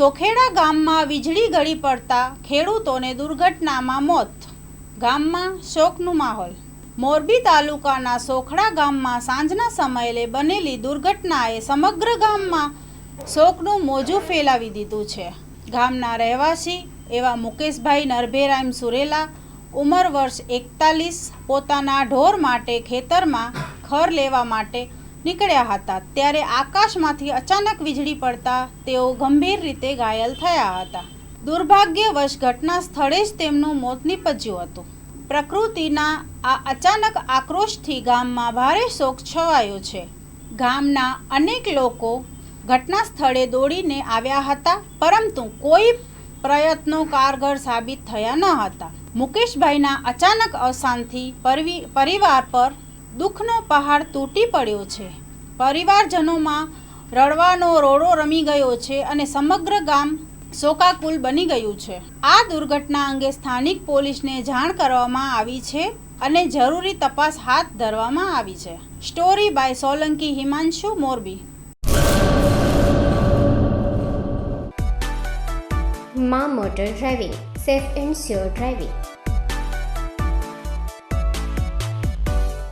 સોખેડા ગામમાં વીજળી ગળી પડતા ખેડૂતોને દુર્ઘટનામાં મોત. ગામમાં શોકનો માહોલ. મોરબી તાલુકાના સોખડા ગામમાં સાંજના સમયે બનેલી દુર્ઘટનાએ સમગ્ર ગામમાં શોકનું મોજું ફેલાવી દીધું છે. ગામના રહેવાસી એવા મુકેશભાઈ નરભેરામ સુરેલા, ઉંમર વર્ષ 41, પોતાના ઢોર માટે ખેતરમાં ખર લેવા માટે નીકળ્યા હતા ત્યારે આકાશમાંથી અચાનક વીજળી પડતા તેઓ ગંભીર રીતે ઘાયલ થયા હતા. દુર્ભાગ્યવશ ઘટના સ્થળે જ તેમનું મોત નીપજ્યું હતું. પ્રકૃતિના આ અચાનક આક્રોશથી ગામમાં ભારે શોક છવાયો છે. ગામના અનેક લોકો ઘટના સ્થળે દોડીને આવ્યા હતા, પરંતુ કોઈ પ્રયત્નો કારગર સાબિત થયા ન હતા. મુકેશભાઈના અચાનક અવસાનથી પરિવાર પર દુઃખનો પહાડ તૂટી પડ્યો છે. પરિવારજનોમાં રડવાનો રોડો રમી ગયો છે અને સમગ્ર ગામ શોકાકુલ બની ગયું છે. આ દુર્ઘટના અંગે સ્થાનિક પોલીસને જાણ કરવામાં આવી છે અને જરૂરી તપાસ હાથ ધરવામાં આવી છે. Story by Solanki Himanshu, Morbi. માં motor driving, safe and sure driving.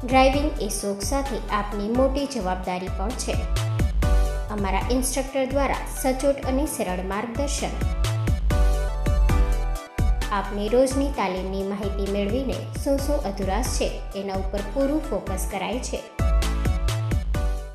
Driving એ શોખ સાથે આપની મોટી જવાબદારી પણ છે. અમારા ઇન્સ્ટ્રક્ટર દ્વારા સચોટ અને સરળ માર્ગદર્શન. આપની રોજની તાલીમની માહિતી મેળવીને શું અધુરાશ છે એના ઉપર પૂરું ફોકસ કરાય છે.